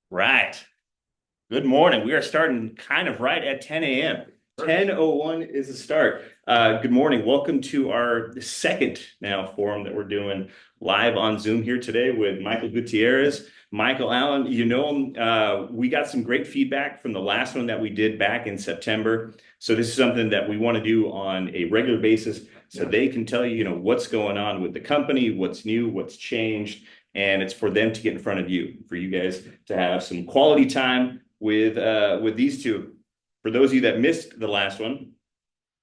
Right. Good morning. We are starting kind of right at 10 a.m. 10:01 is the start. Good morning. Welcome to our second now forum that we're doing live on Zoom here today with Michael Gutierrez. Michael Allen, you know him. We got some great feedback from the last one that we did back in September. So this is something that we want to do on a regular basis so they can tell you, what's going on with the company, what's new, what's changed, and it's for them to get in front of you, for you guys to have some quality time with these two. For those of you that missed the last one,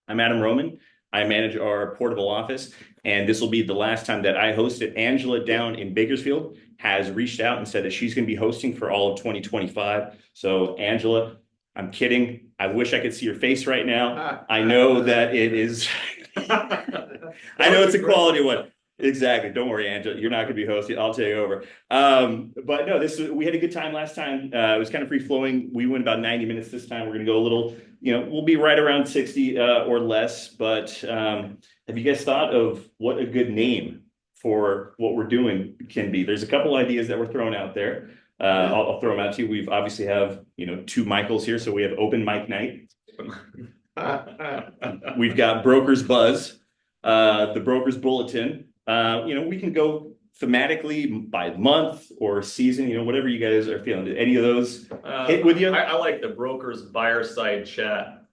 I'm Adam Roman. I manage our portable office, and this will be the last time that I host it. Angela down in Bakersfield has reached out and said that she's going to be hosting for all of 2025. So, Angela, I'm kidding. I wish I could see your face right now. I know that it is. I know it's a quality one. Exactly. Don't worry, Angela. You're not going to be hosting. I'll take over. But no, we had a good time last time. It was kind of free flowing. We went about 90 minutes this time. We're going to go a little, we'll be right around 60 or less. But have you guys thought of what a good name for what we're doing can be? There's a couple ideas that were thrown out there. I'll throw them out to you. We've obviously have, two Michaels here. So we have open mic night. We've got Broker's Buzz, the Broker's Bulletin. We can go thematically by month or season, whatever you guys are feeling. Did any of those hit with you? I like the broker's buyer side chat.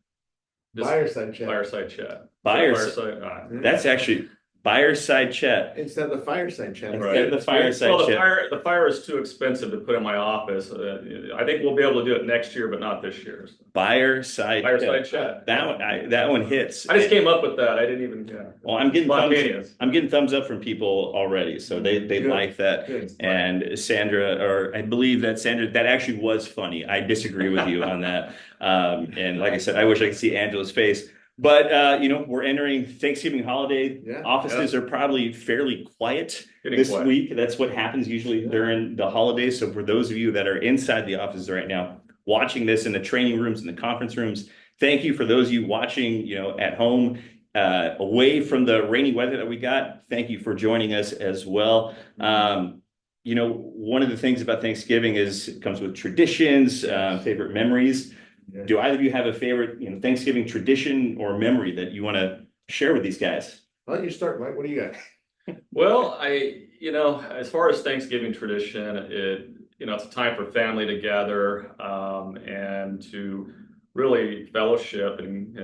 Buyer side chat. Buyer-side chat. That's actually buyer side chat. Instead of the fireside chat. Instead of the fireside Well, chat. the fire is too expensive to put in my office. I think we'll be able to do it next year, but not this year. Buyer side chat. That one hits. I just came up with that. I didn't even. Yeah. Well, I'm getting thumbs up from people already, so they like that. Good. And Sandra, or I believe that Sandra, that actually was funny. I disagree with you on that. And like I said, I wish I could see Angela's face. But we're entering Thanksgiving holiday. Yeah. Offices are probably fairly quiet Getting this quiet. week. That's what happens usually during the holidays. So for those of you that are inside the offices right now, watching this in the training rooms and the conference rooms, thank you. For those of you watching, at home, away from the rainy weather that we got, thank you for joining us as well. One of the things about Thanksgiving is it comes with traditions, favorite memories. Yeah. Do either of you have a favorite, Thanksgiving tradition or memory that you want to share with these guys? Why don't you start, Mike? What do you got? Well, as far as Thanksgiving tradition, it's a time for family to gather and to really fellowship and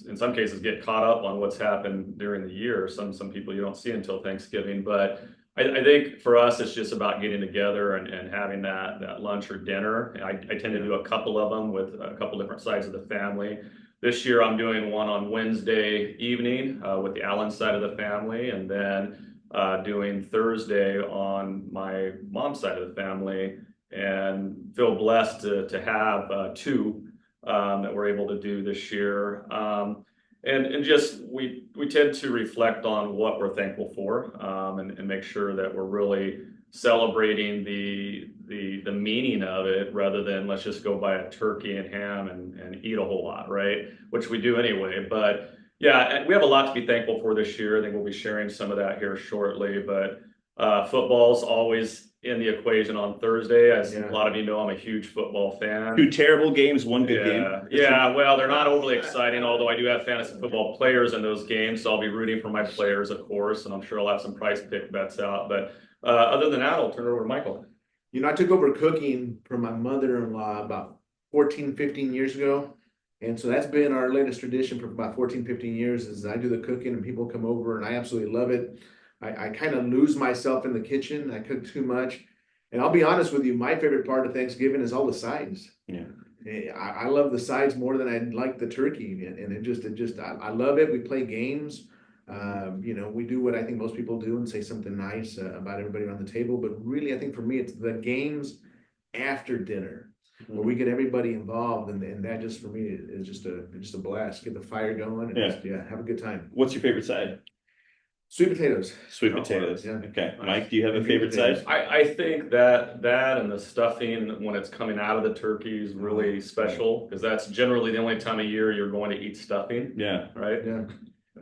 in some cases get caught up on what's happened during the year. Some people you don't see until Thanksgiving, but I think for us, it's just about getting together and having that lunch or dinner. I tend to do a couple of them with a couple different sides of the family. This year, I'm doing one on Wednesday evening with the Allen side of the family, and then doing Thursday on my mom's side of the family, and feel blessed to have two that we're able to do this year. And just we tend to reflect on what we're thankful for and make sure that we're really celebrating the meaning of it rather than let's just go buy a turkey and ham and eat a whole lot, right? Which we do anyway. But yeah, we have a lot to be thankful for this year. I think we'll be sharing some of that here shortly. But football's always in the equation on Thursday. As a lot of you know, I'm a huge football fan. Two terrible games, one good game. Yeah, well, they're not overly exciting, although I do have fantasy football players in those games, so I'll be rooting for my players, of course, and I'm sure I'll have some price pick bets out. But other than that, I'll turn it over to Michael. I took over cooking from my mother-in-law about 14, 15 years ago. And so that's been our latest tradition for about 14, 15 years is I do the cooking and people come over and I absolutely love it. I kind of lose myself in the kitchen. I cook too much. And I'll be honest with you, my favorite part of Thanksgiving is all the sides. Yeah. I love the sides more than I like the turkey. And I love it. We play games. We do what I think most people do and say something nice about everybody around the table. But really, I think for me, it's the games after dinner where we get everybody involved. And that just for me is just a blast. Get the fire going and have a good time. What's your favorite side? Sweet potatoes. Sweet potatoes. Yeah. Okay. Mike, do you have a favorite side? I think that and the stuffing when it's coming out of the turkey is really special because that's generally the only time of year you're going to eat stuffing. Yeah. Right? Yeah.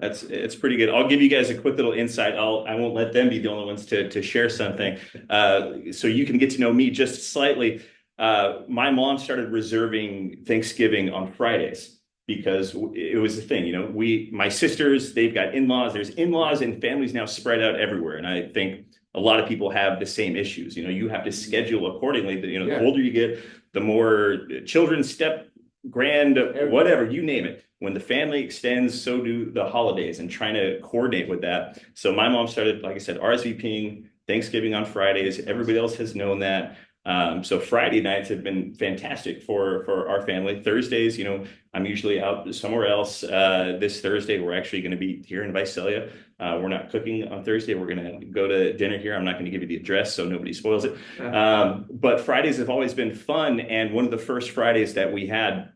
It's pretty good. I'll give you guys a quick little insight. I won't let them be the only ones to share something. So you can get to know me just slightly. my mom started reserving Thanksgiving on Fridays because it was the thing, my sisters, they've got in-laws, there's in-laws and families now spread out everywhere. And I think a lot of people have the same issues. You have to schedule accordingly. The older you get, the more children step, grand, whatever, you name it. When the family extends, so do the holidays, and trying to coordinate with that. So my mom started, like I said, RSVPing Thanksgiving on Fridays. Everybody else has known that. So Friday nights have been fantastic for our family. Thursdays, I'm usually out somewhere else. This Thursday, we're actually going to be here in Visalia. We're not cooking on Thursday. We're going to go to dinner here. I'm not going to give you the address so nobody spoils it. But Fridays have always been fun. And one of the first Fridays that we had,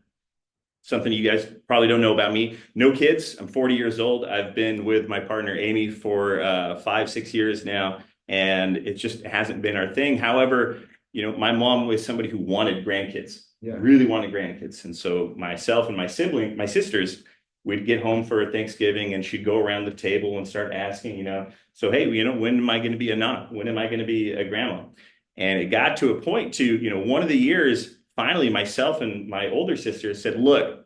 something you guys probably don't know about me, no kids. I'm 40 years old. I've been with my partner, Amy, for 5-6 years now, and it just hasn't been our thing. However, my mom was somebody who wanted grandkids, really wanted grandkids. And so myself and my sisters, we'd get home for Thanksgiving and she'd go around the table and start asking, so, hey, when am I going to be a nana? When am I going to be a grandma? And it got to a point one of the years, finally, myself and my older sister said, look,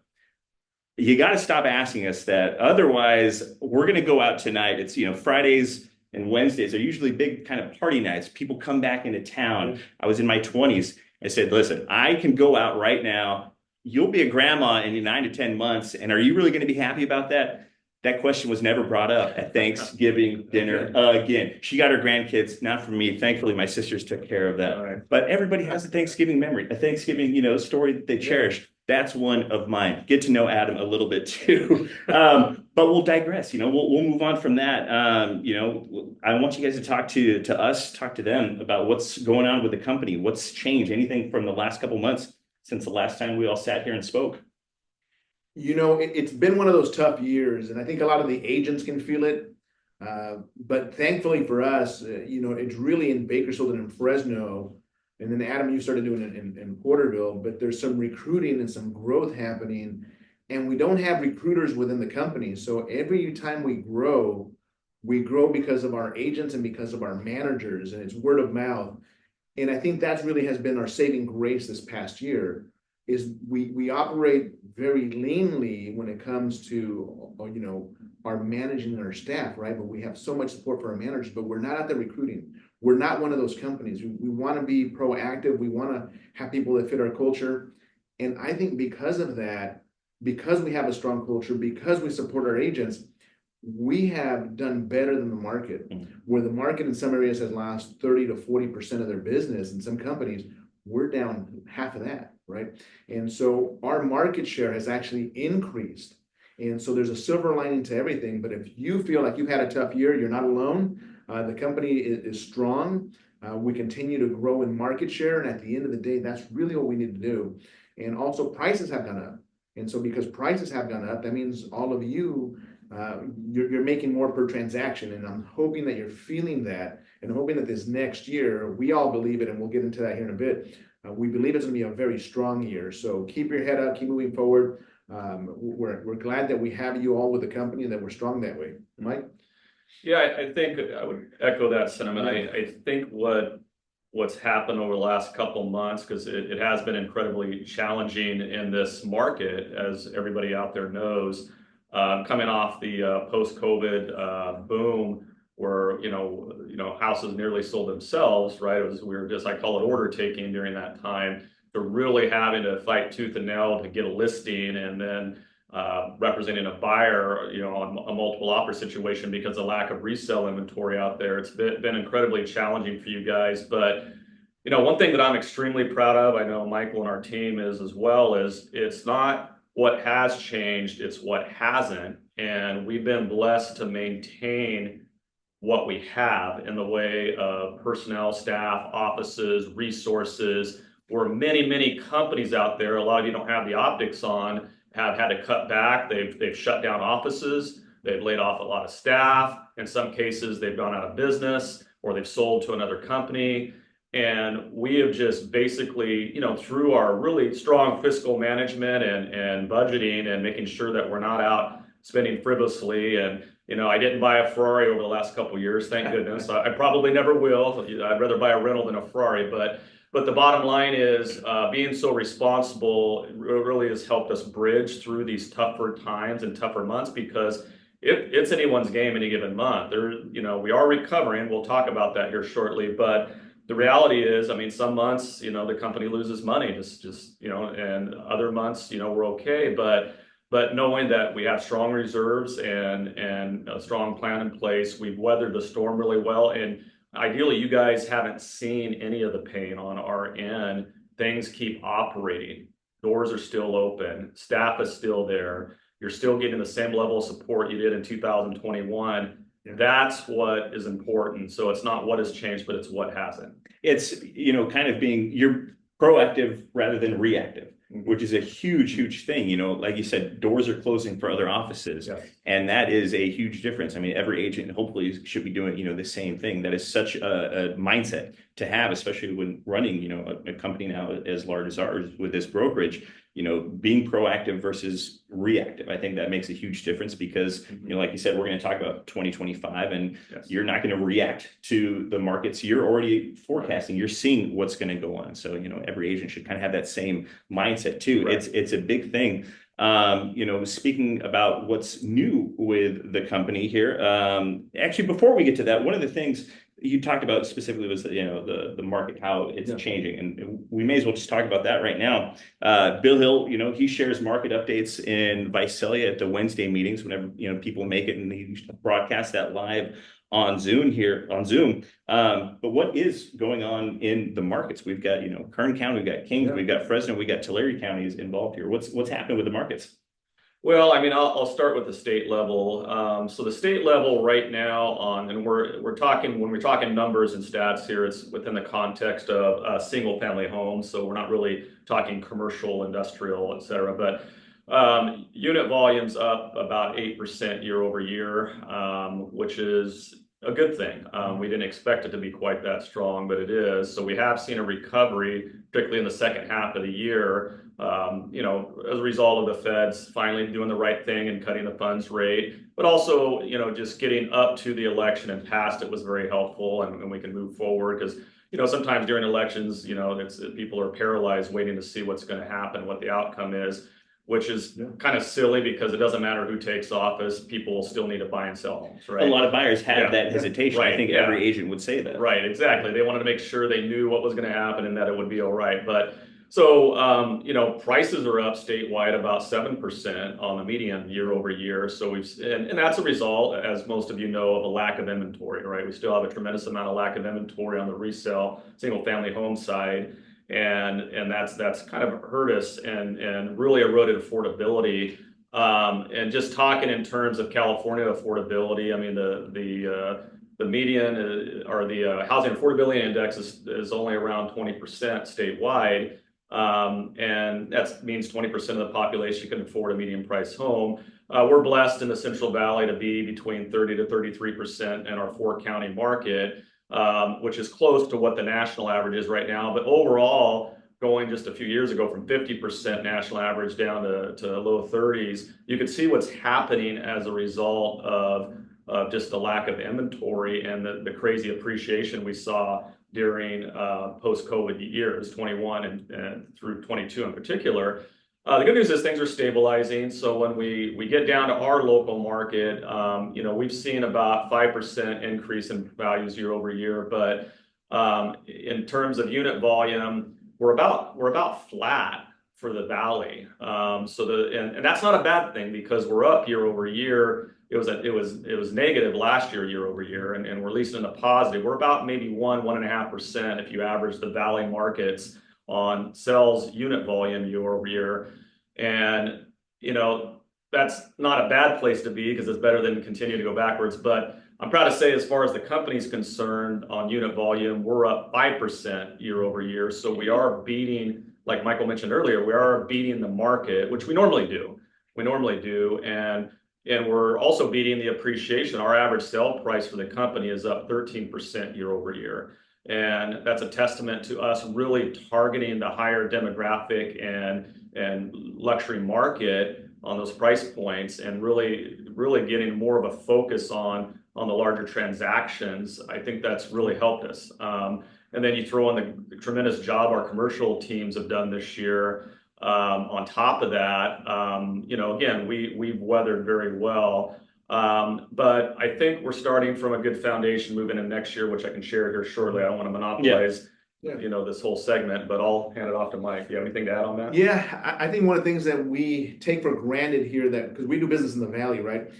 you got to stop asking us that. Otherwise, we're going to go out tonight. It's, Fridays and Wednesdays are usually big kind of party nights. People come back into town. I was in my 20s. I said, listen, I can go out right now. You'll be a grandma in 9 to 10 months. And are you really going to be happy about that? That question was never brought up at Thanksgiving dinner. Again, she got her grandkids, not from me. Thankfully, my sisters took care of that. Right. But everybody has a Thanksgiving memory, a Thanksgiving, story that they cherish. That's one of mine. Get to know Adam a little bit too. But we'll digress. We'll move on from that. I want you guys to talk to them about what's going on with the company, what's changed, anything from the last couple months since the last time we all sat here and spoke. It's been one of those tough years, and I think a lot of the agents can feel it. But thankfully for us, it's really in Bakersfield and in Fresno. And then Adam, you started doing it in Porterville, but there's some recruiting and some growth happening, and we don't have recruiters within the company. So every time we grow because of our agents and because of our managers, and it's word of mouth. And I think that's really has been our saving grace this past year, is we operate very leanly when it comes to, our managing our staff, right? But we have so much support for our managers, but we're not out there recruiting. We're not one of those companies. We want to be proactive. We want to have people that fit our culture. And I think because of that, because we have a strong culture, because we support our agents, we have done better than the market. Where the market in some areas has lost 30 to 40% of their business, in some companies, we're down half of that, right? And so our market share has actually increased. And so there's a silver lining to everything. But if you feel like you've had a tough year, you're not alone. The company is strong. We continue to grow in market share. And at the end of the day, that's really what we need to do. And also prices have gone up. And so because prices have gone up, that means all of you, you're making more per transaction. And I'm hoping that you're feeling that, and hoping that this next year, we all believe it, and we'll get into that here in a bit. We believe it's going to be a very strong year. So keep your head up, keep moving forward. We're glad that we have you all with the company and that we're strong that way. Mike? Yeah, I think I would echo that sentiment. I think what's happened over the last couple months, because it has been incredibly challenging in this market, as everybody out there knows, coming off the post-COVID boom, where houses nearly sold themselves, right? I call it order taking during that time. They're really having to fight tooth and nail to get a listing, and then representing a buyer, on a multiple offer situation because of lack of resale inventory out there. It's been incredibly challenging for you guys. But, one thing that I'm extremely proud of, I know Michael and our team is as well, is it's not what has changed, it's what hasn't. And we've been blessed to maintain what we have in the way of personnel, staff, offices, resources. Where many companies out there, a lot of you don't have the optics on, have had to cut back. They've shut down offices. They've laid off a lot of staff. In some cases, they've gone out of business, or they've sold to another company. And we have just basically, through our really strong fiscal management and budgeting and making sure that we're not out spending frivolously. And, I didn't buy a Ferrari over the last couple of years, thank goodness. I probably never will. I'd rather buy a rental than a Ferrari, but But the bottom line is being so responsible really has helped us bridge through these tougher times and tougher months because it's anyone's game any given month. We are recovering. We'll talk about that here shortly, but the reality is, I mean, some months, the company loses money, and other months, we're okay. But knowing that we have strong reserves and a strong plan in place, we've weathered the storm really well. And ideally, you guys haven't seen any of the pain on our end. Things keep operating. Doors are still open. Staff is still there. You're still getting the same level of support you did in 2021. Yeah. That's what is important. So it's not what has changed, but it's what hasn't. It's, kind of you're proactive rather than reactive, which is a huge thing. Like you said, doors are closing for other offices. Yes. And that is a huge difference. I mean, every agent hopefully should be doing, the same thing. That is such a mindset to have, especially when running, a company now as large as ours with this brokerage, being proactive versus reactive. I think that makes a huge difference because, like you said, we're going to talk about 2025 and Yes. you're not going to react to the markets. You're already forecasting, you're seeing what's going to go on. So, every agent should kind of have that same mindset too. Right. It's a big thing. Speaking about what's new with the company here, actually, before we get to that, one of the things you talked about specifically was the market, how it's changing, and we may as well just talk about that right now. Bill Hill, he shares market updates in Visalia at the Wednesday meetings whenever people make it, and he broadcasts that live on Zoom. But what is going on in the markets? We've got Kern County, we've got Kings, we've got Fresno, we've got Tulare counties involved here. What's happening with the markets? Well, I mean, I'll start with the state level. So the state level right now and we're talking, when we're talking numbers and stats here, it's within the context of single family homes. So we're not really talking commercial, industrial, et cetera. But unit volume's up about 8% year over year, which is a good thing. We didn't expect it to be quite that strong, but it is. So we have seen a recovery, particularly in the second half of the year. As a result of the Feds finally doing the right thing and cutting the funds rate, but also, just getting up to the election and past it was very helpful, and we can move forward because, sometimes during elections, people are paralyzed waiting to see what's going to happen, what the outcome is, which is kind of silly because it doesn't matter who takes office, people still need to buy and sell homes, right? A lot of buyers have that hesitation. Right. I think every agent would say that. Right, exactly. They wanted to make sure they knew what was going to happen and that it would be all right. But so, prices are up statewide about 7% on the median year over year. So and that's a result, as most of you know, of a lack of inventory, right? We still have a tremendous amount of lack of inventory on the resale single family home side. And that's kind of hurt us and really eroded affordability. And just talking in terms of California affordability, I mean, the median or the housing affordability index is only around 20% statewide. And that means 20% of the population can afford a medium price home. We're blessed in the Central Valley to be between 30 to 33% in our 4-county market, which is close to what the national average is right now. But overall, going just a few years ago from 50% national average down to low 30s, you can see what's happening as a result of just the lack of inventory and the crazy appreciation we saw during post-COVID years, 21 and through 22 in particular. The good news is things are stabilizing. So when we get down to our local market, we've seen about 5% increase in values year over year. But in terms of unit volume, we're about flat for the valley. And that's not a bad thing because we're up year over year. It was negative last year over year, and we're leasing in a positive. We're about maybe 1.5% if you average the valley markets on sales unit volume year over year. And that's not a bad place to be because it's better than continue to go backwards. But I'm proud to say, as far as the company's concerned on unit volume, we're up 5% year over year. So we are beating, like Michael mentioned earlier, we are beating the market, which we normally do. And we're also beating the appreciation. Our average sale price for the company is up 13% year over year. And that's a testament to us really targeting the higher demographic and luxury market on those price points and really getting more of a focus on the larger transactions. I think that's really helped us. And then you throw in the tremendous job our commercial teams have done this year. On top of that, you know, again, we've weathered very well. But I think we're starting from a good foundation moving in next year, which I can share here shortly. I don't want to monopolize, you know, this whole segment, but I'll hand it off to Mike. Do you have anything to add on that? Yeah, I think one of the things that we take for granted here, that because we do business in the Valley, right,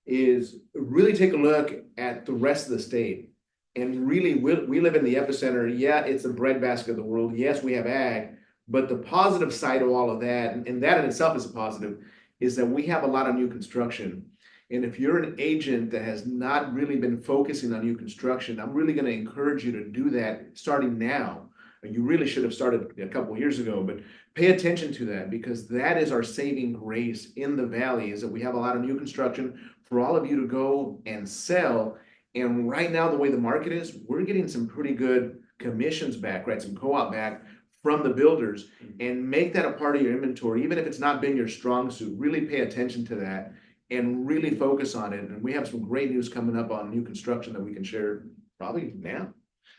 is really take a look at the rest of the state. And really, we live in the epicenter. Yeah, it's the breadbasket of the world. Yes, we have ag, but the positive side of all of that, and that in itself is a positive, is that we have a lot of new construction. And if you're an agent that has not really been focusing on new construction, I'm really going to encourage you to do that starting now. You really should have started a couple of years ago, but pay attention to that, because that is our saving grace in the Valley, is that we have a lot of new construction for all of you to go and sell. And right now, the way the market is, we're getting some pretty good commissions back, right? Some co-op back from the builders, and make that a part of your inventory, even if it's not been your strong suit. Really pay attention to that and really focus on it. And we have some great news coming up on new construction that we can share probably now.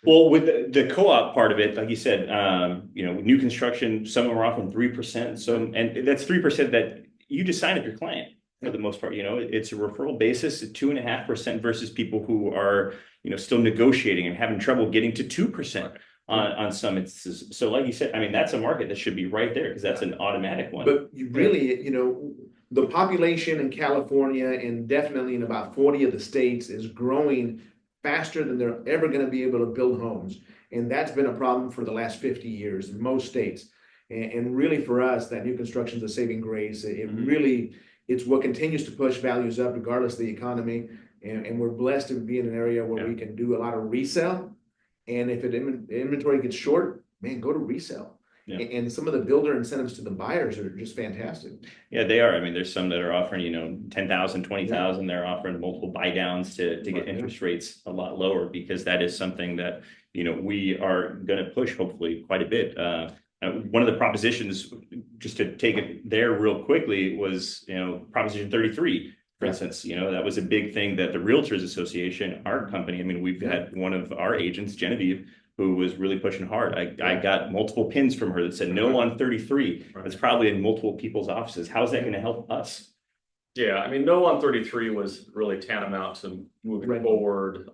Well, with the co-op part of it, like you said, you know, new construction, some of them are offering 3%. So, and that's 3% that you just sign up your client for the most part. You know, it's a referral basis at 2.5% versus people who are, you know, still negotiating and having trouble getting to 2% on some instances. So, like you said, I mean, that's a market that should be right there, because that's an automatic one. But you really, you know, the population in California, and definitely in about 40 of the states, is growing faster than they're ever going to be able to build homes. And that's been a problem for the last 50 years in most states. And really for us, that new construction is a saving grace. It really, it's what continues to push values up regardless of the economy. And we're blessed to be in an area where we can do a lot of resale. And if inventory gets short, man, go to resale. Yeah. And some of the builder incentives to the buyers are just fantastic. Yeah, they are. I mean, there's some that are offering, you know, 10,000, 20,000. They're offering multiple buy downs to get interest rates a lot lower, because that is something that, you know, we are going to push hopefully quite a bit. One of the propositions, just to take it there real quickly, was, you know, Proposition 33. For instance, you know, that was a big thing that the Realtors Association, our company, I mean, we've had one of our agents, Genevieve, who was really pushing hard. I got multiple pins from her that said no on 33. It's probably in multiple people's offices. How's that going to help us? Yeah, I mean, no on 33 was really tantamount to moving forward,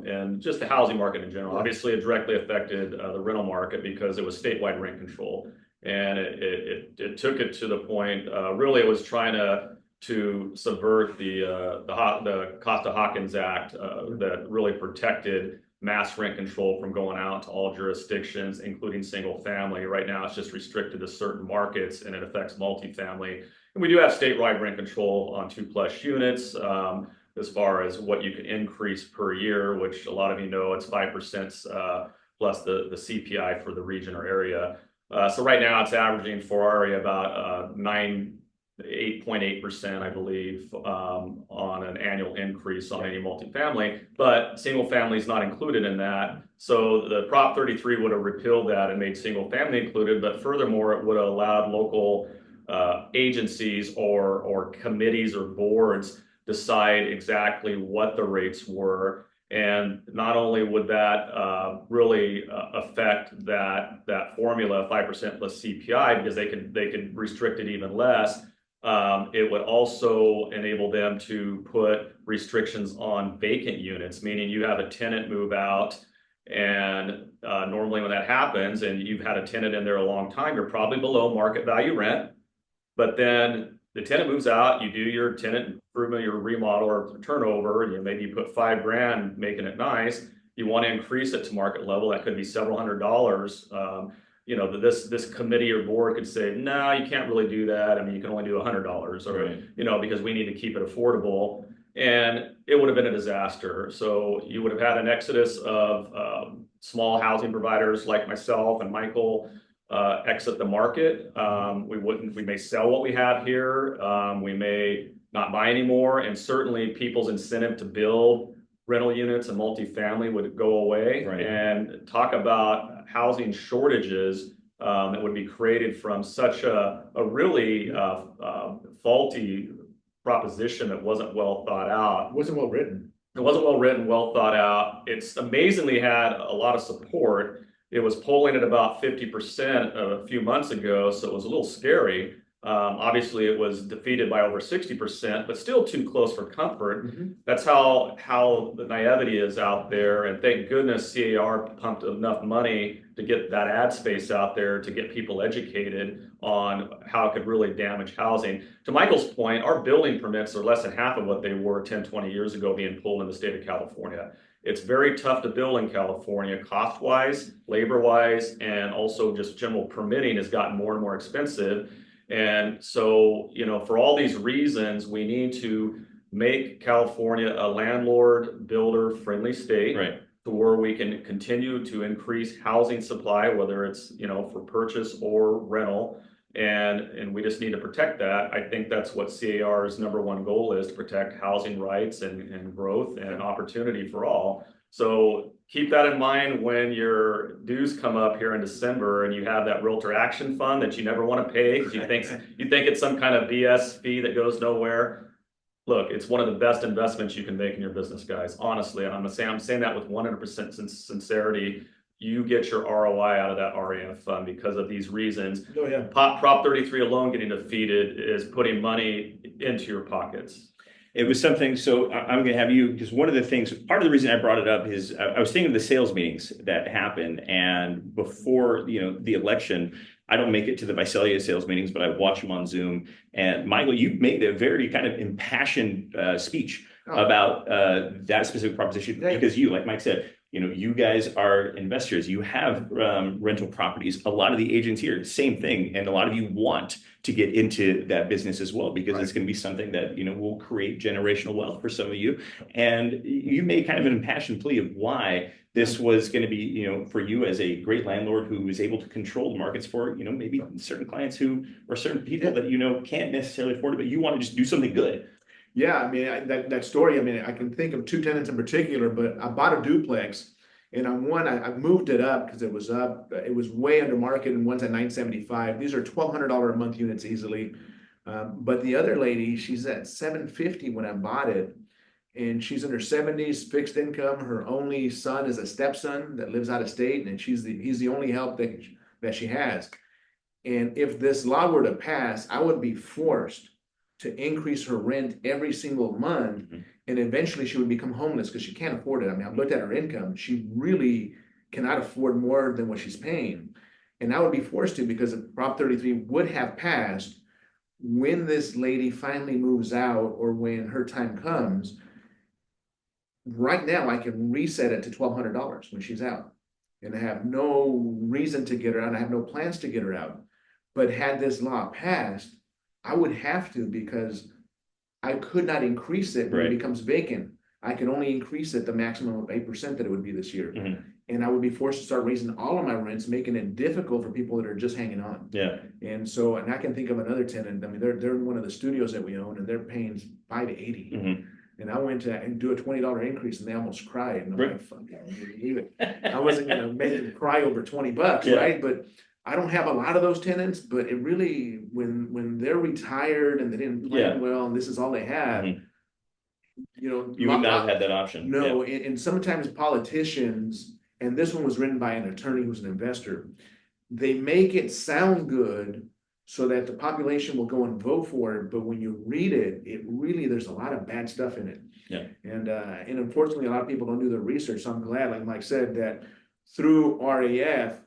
and just the housing market in general. Obviously, it directly affected the rental market because it was statewide rent control, and it took it to the point. Really, it was trying to subvert the Costa-Hawkins Act that really protected mass rent control from going out to all jurisdictions, including single family. Right now, it's just restricted to certain markets, and it affects multifamily. And we do have statewide rent control on 2+ units, as far as what you can increase per year, which a lot of you know, it's 5% plus the CPI for the region or area. So right now, it's averaging for our area about 8.8%, I believe, on an annual increase on any multifamily, but single family is not included in that. So the Prop 33 would have repealed that and made single family included, but furthermore, it would have allowed local agencies or committees or boards decide exactly what the rates were. And not only would that really affect that formula 5% plus CPI, because they could restrict it even less. It would also enable them to put restrictions on vacant units, meaning you have a tenant move out, and normally when that happens and you've had a tenant in there a long time, you're probably below market value rent. But then the tenant moves out, you do your tenant improvement, your remodel or turnover, and maybe you put $5,000 making it nice. You want to increase it to market level, that could be several $100s. You know, this committee or board could say, no, you can't really do that. I mean, you can only do $100, or, you know, because we need to keep it affordable. And it would have been a disaster. So you would have had an exodus of small housing providers like myself and Michael exit the market. We may sell what we have here. We may not buy anymore. And certainly people's incentive to build rental units and multifamily would go away. And talk about housing shortages that would be created from such a really faulty proposition that wasn't well thought out. Wasn't well written. It wasn't well written, well thought out. It's amazingly had a lot of support. It was polling at about 50% a few months ago, so it was a little scary. Obviously, it was defeated by over 60%, but still too close for comfort. Mhm. That's how the naivety is out there. And thank goodness CAR pumped enough money to get that ad space out there to get people educated on how it could really damage housing. To Michael's point, our building permits are less than half of what they were 10, 20 years ago being pulled in the state of California. It's very tough to build in California, cost wise, labor wise, and also just general permitting has gotten more and more expensive. And so, for all these reasons, we need to make California a landlord builder friendly state. Right. To where we can continue to increase housing supply, whether it's, for purchase or rental. And we just need to protect that. I think that's what CAR's number one goal is, to protect housing rights and growth and opportunity for all. So keep that in mind when your dues come up here in December and you have that realtor action fund that you never want to pay because you think it's some kind of BS fee that goes nowhere. Look, it's one of the best investments you can make in your business, guys. Honestly, and I'm saying that with 100% sincerity. You get your ROI out of that REF fund because of these reasons. Oh, yeah. Prop 33 alone getting defeated is putting money into your pockets. It was something, so I'm going to have you, because one of the things, part of the reason I brought it up is I was thinking of the sales meetings that happen, and before, the election, I don't make it to the Visalia sales meetings, but I watch them on Zoom. And Michael, you made a very kind of impassioned speech about that specific proposition, because you, like Mike said, you guys are investors. You have rental properties. A lot of the agents here, same thing. And a lot of you want to get into that business as well, because it's going to be something that, will create generational wealth for some of you. And you made kind of an impassioned plea of why this was going to be, for you as a great landlord who is able to control the markets for, maybe certain clients who, or certain people that, can't necessarily afford it, but you want to just do something good. Yeah, I mean, that story, I mean, I can think of two tenants in particular, but I bought a duplex, and on one, I moved it up because it was up. It was way under market, and one's at $975. These are $1,200 a month units easily. But the other lady, she's at $750 when I bought it, and she's in her 70s, fixed income. Her only son is a stepson that lives out of state, and he's the only help that she has. And if this law were to pass, I would be forced to increase her rent every single month. Mm-hmm. And eventually she would become homeless because she can't afford it. I mean, I've looked at her income. She really cannot afford more than what she's paying. And I would be forced to, because if Prop 33 would have passed, when this lady finally moves out or when her time comes, right now I can reset it to $1,200 when she's out. And I have no reason to get her out. I have no plans to get her out. But had this law passed, I would have to, because I could not increase it when it becomes vacant. I can only increase it the maximum of 8% that it would be this year. Mm-hmm. And I would be forced to start raising all of my rents, making it difficult for people that are just hanging on. Yeah. And so, and I can think of another tenant. I mean, they're in one of the studios that we own, and they're paying $580. Mm-hmm. And I went to do a $20 increase, and they almost cried. And I'm like, fuck, I don't believe it. I wasn't going to make them cry over $20, right? But I don't have a lot of those tenants, but it really, when they're retired and they didn't plan well, and this is all they have, you would not have had that option. No, and sometimes politicians, and this one was written by an attorney who's an investor, they make it sound good so that the population will go and vote for it, but when you read it, it really, there's a lot of bad stuff in it. Yeah. And unfortunately, a lot of people don't do their research. So I'm glad, like Mike said, that through RAF,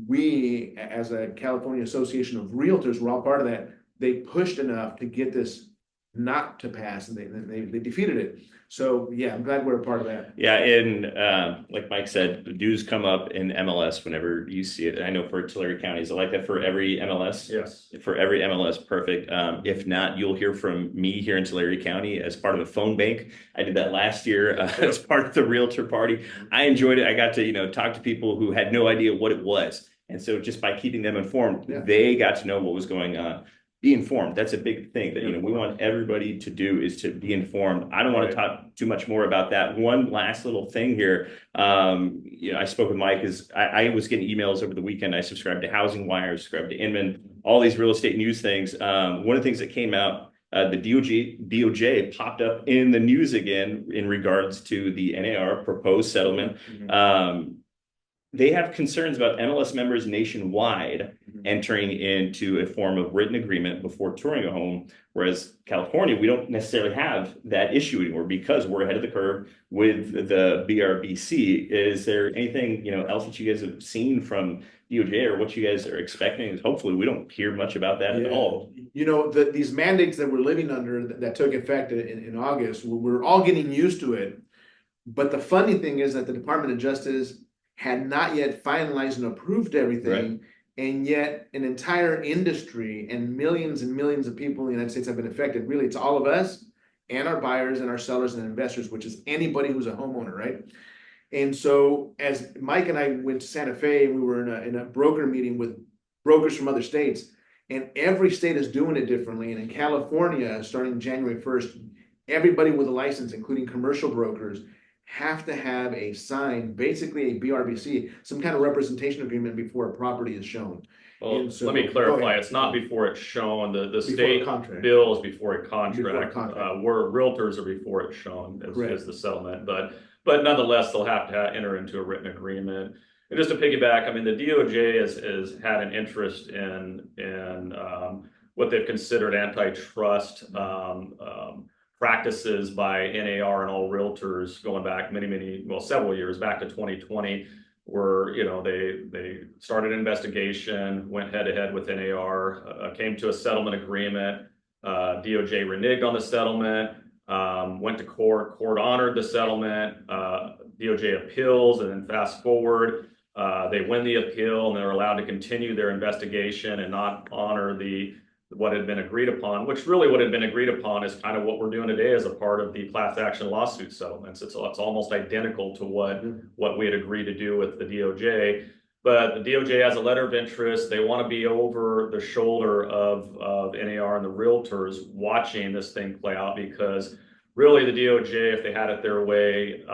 we, as a California Association of Realtors, we're all part of that. They pushed enough to get this not to pass, and they defeated it. So yeah, I'm glad we're a part of that. Yeah, and like Mike said, the dues come up in MLS whenever you see it. And I know for Tulare County, is it like that for every MLS? Yes. For every MLS, perfect. If not, you'll hear from me here in Tulare County as part of the phone bank. I did that last year as part of the Realtor Party. I enjoyed it. I got to talk to people who had no idea what it was. And so just by keeping them informed, they got to know what was going on. Be informed. That's a big thing that, we want everybody to do, is to be informed. I don't want to talk too much more about that. One last little thing here. I spoke with Mike, I was getting emails over the weekend. I subscribed to Housing Wire, subscribed to Inman, all these real estate news things. One of the things that came out the DOJ popped up in the news again in regards to the NAR proposed settlement. They have concerns about MLS members nationwide entering into a form of written agreement before touring a home, whereas California, we don't necessarily have that issue anymore because we're ahead of the curve with the BRBC. Is there anything, else that you guys have seen from DOJ or what you guys are expecting? Hopefully we don't hear much about that at all. These mandates that we're living under that took effect in August, we're all getting used to it. But the funny thing is that the Department of Justice had not yet finalized and approved everything. Right. And yet an entire industry and millions of people in the United States have been affected. Really, it's all of us and our buyers and our sellers and investors, which is anybody who's a homeowner, right? And so as Mike and I went to Santa Fe, we were in a broker meeting with brokers from other states, and every state is doing it differently. And in California, starting January 1st, everybody with a license, including commercial brokers, have to have a sign, basically a BRBC, some kind of representation agreement before a property is shown. Well, let me clarify. It's not before it's shown. The state bills before a contract. Where realtors are before it's shown is the settlement. But nonetheless, they'll have to enter into a written agreement. And just to piggyback, I mean, the DOJ has had an interest in what they've considered antitrust practices by NAR and all realtors going back several years, back to 2020, where they started an investigation, went head to head with NAR, came to a settlement agreement. DOJ reneged on the settlement, went to court honored the settlement. DOJ appeals, and then fast forward, they win the appeal and they're allowed to continue their investigation and not honor what had been agreed upon, which really what had been agreed upon is kind of what we're doing today as a part of the class action lawsuit settlements. It's almost identical to what we had agreed to do with the DOJ. But the DOJ has a letter of interest. They want to be over the shoulder of NAR and the realtors watching this thing play out, because really the DOJ, if they had it their way,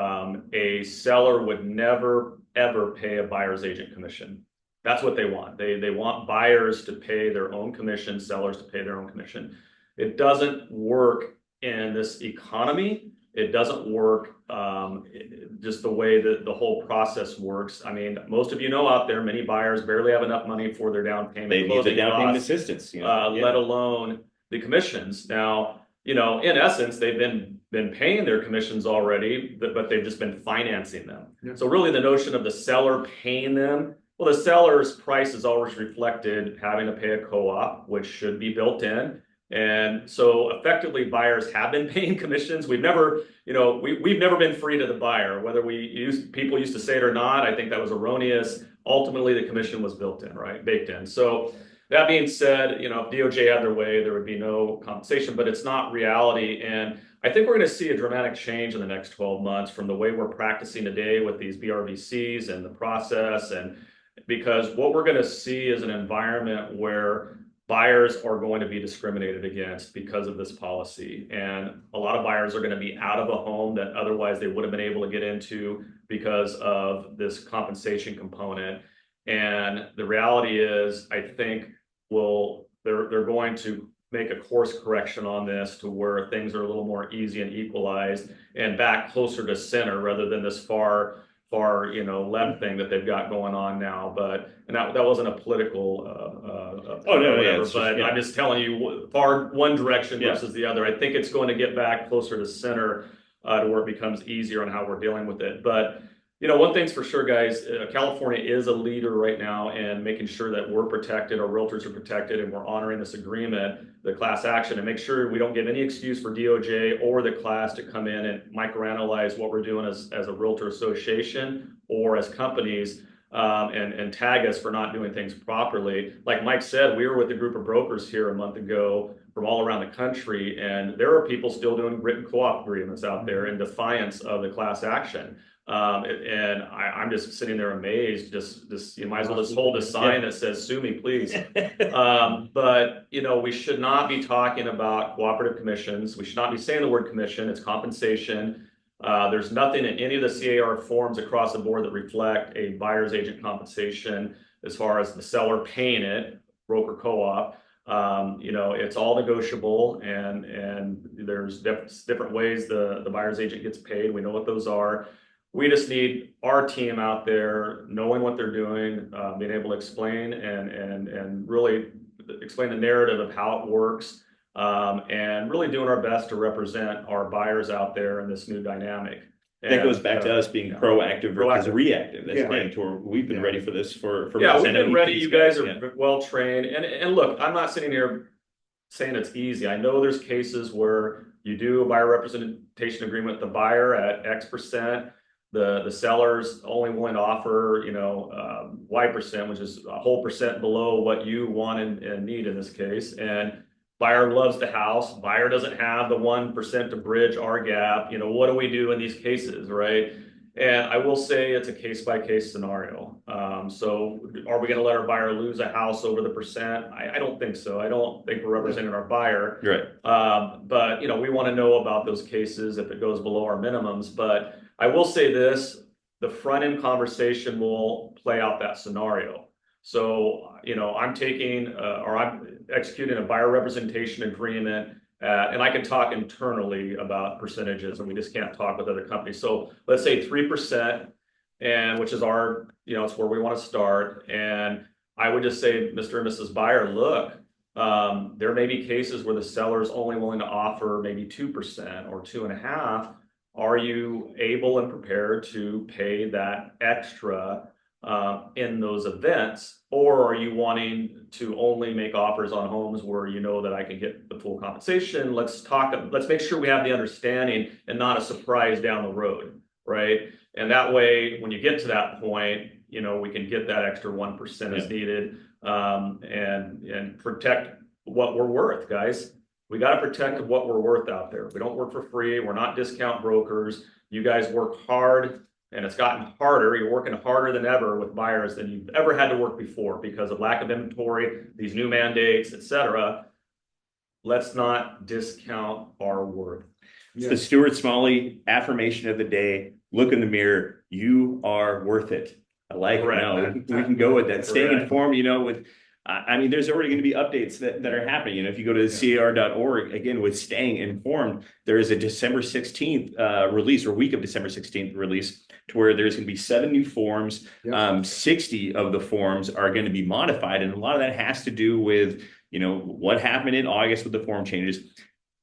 a seller would never, ever pay a buyer's agent commission. That's what they want. They want buyers to pay their own commission, sellers to pay their own commission. It doesn't work in this economy. It doesn't work just the way that the whole process works. I mean, most of out there, many buyers barely have enough money for their down payment. They need the down payment assistance, let alone the commissions. Now, in essence, they've been paying their commissions already, but they've just been financing them. Yeah. So really the notion of the seller paying them, well, the seller's price is always reflected having to pay a co-op, which should be built in. And so effectively buyers have been paying commissions. We've never, we've never been free to the buyer, whether people used to say it or not. I think that was erroneous. Ultimately, the commission was baked in. So that being said, if DOJ had their way, there would be no compensation, but it's not reality. And I think we're going to see a dramatic change in the next 12 months from the way we're practicing today with these BRVCs and the process. And because what we're going to see is an environment where buyers are going to be discriminated against because of this policy. And a lot of buyers are going to be out of a home that otherwise they would have been able to get into because of this compensation component. And the reality is, I think they're going to make a course correction on this to where things are a little more easy and equalized and back closer to center rather than this far left thing that they've got going on now. And that wasn't a political I'm just telling you far one direction versus the other. I think it's going to get back closer to center to where it becomes easier on how we're dealing with it. But one thing's for sure, guys, California is a leader right now in making sure that we're protected, our realtors are protected, and we're honoring this agreement, the class action, and make sure we don't give any excuse for DOJ or the class to come in and microanalyze what we're doing as a realtor association or as companies and tag us for not doing things properly. Like Mike said, we were with a group of brokers here a month ago from all around the country, and there are people still doing written co-op agreements out there in defiance of the class action. And I'm just sitting there amazed. Just you might as well just hold a sign that says "Sue me, please." But we should not be talking about cooperative commissions. We should not be saying the word commission. It's compensation. There's nothing in any of the CAR forms across the board that reflect a buyer's agent compensation as far as the seller paying it, broker co-op. You know, it's all negotiable, and there's different ways the buyer's agent gets paid. We know what those are. We just need our team out there knowing what they're doing, being able to explain and really explain the narrative of how it works, and really doing our best to represent our buyers out there in this new dynamic. That goes back to us being proactive versus reactive. That's right. Or we've been ready for this for yeah, we've months. been ready. You guys are well trained, and look, I'm not sitting here saying it's easy. I know there's cases where you do a buyer representation agreement with the buyer at X%. The seller's only willing to offer, you know, Y%, which is a whole percent below what you want and need in this case. And buyer loves the house. Buyer doesn't have the 1% to bridge our gap. You know, what do we do in these cases, right? And I will say it's a case-by-case scenario. So are we going to let our buyer lose a house over the percent? I don't think so. I don't think we're representing our buyer. Right. But, you know, we want to know about those cases if it goes below our minimums. But I will say this, the front-end conversation will play out that scenario. So, you know, I'm executing a buyer representation agreement, and I can talk internally about percentages, and we just can't talk with other companies. So let's say 3%, and which is our, you know, it's where we want to start. And I would just say, Mr. and Mrs. Buyer, look, there may be cases where the seller is only willing to offer maybe 2% or 2.5%. Are you able and prepared to pay that extra in those events, or are you wanting to only make offers on homes where you know that I can get the full compensation? Let's make sure we have the understanding and not a surprise down the road, right? And that way, when you get to that point, you know, we can get that extra 1% as needed, and protect what we're worth, guys. We got to protect what we're worth out there. We don't work for free. We're not discount brokers. You guys work hard, and it's gotten harder. You're working harder than ever with buyers than you've ever had to work before because of lack of inventory, these new mandates, etc. Let's not discount our worth. It's the Stuart Smalley affirmation of the day. Look in the mirror. You are worth it. I like it. No, we can go with that. Staying informed, you know, with I mean, there's already going to be updates that are happening. You know, if you go to car.org, again, with staying informed, there is a December 16th release, or week of December 16th release, to where there's going to be 7 new forms. 60 of the forms are going to be modified. And a lot of that has to do with, you know, what happened in August with the form changes.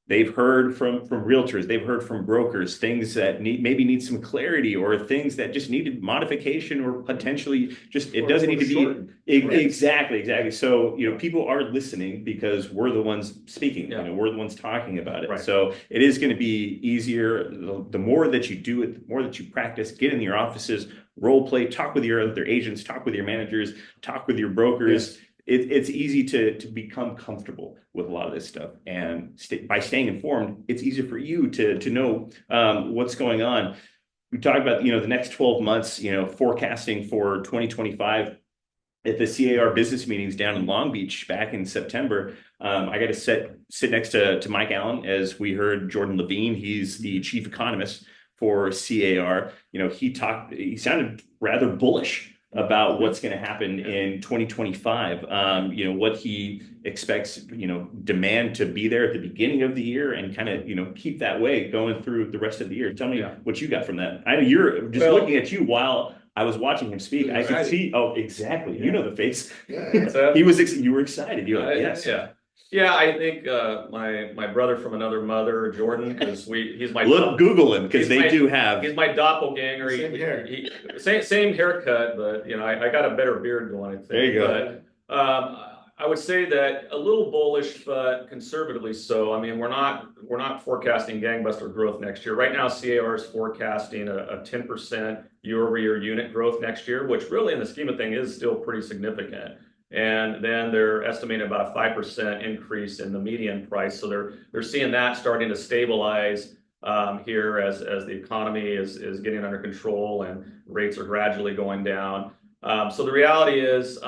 They've heard from realtors, they've heard from brokers, things that maybe need some clarity, or things that just needed modification, or potentially just it doesn't need to be exactly. So, you know, people are listening because we're the ones speaking, you know, we're the ones talking about it. So it is going to be easier. The more that you do it, the more that you practice, get in your offices, role play, talk with your other agents, talk with your managers, talk with your brokers. It's easy to become comfortable with a lot of this stuff, and by staying informed, it's easier for you to know what's going on. We talked about, you know, the next 12 months, you know, forecasting for 2025 at the CAR business meetings down in Long Beach back in September. I got to sit next to Mike Allen, as we heard Jordan Levine. He's the chief economist for CAR. You know, he sounded rather bullish about what's going to happen in 2025. You know, what he expects, you know, demand to be there at the beginning of the year and kind of, you know, keep that way going through the rest of the year. Tell me what you got from that. I know you're just looking at you while I was watching him speak. I could see, exactly. You know the face. You were excited. You're like, yes. Yeah, I think my brother from another mother, Jordan, because he's my Google him, because they do have. He's my doppelganger. Same hair. Same haircut, but you know, I got a better beard going, I think. There you go. But I would say that a little bullish, but conservatively so. I mean, we're not forecasting gangbuster growth next year. Right now, CAR is forecasting a 10% year-over-year unit growth next year, which really, in the scheme of things, is still pretty significant. And then they're estimating about a 5% increase in the median price. So they're seeing that starting to stabilize here as the economy is getting under control and rates are gradually going down. So the reality is,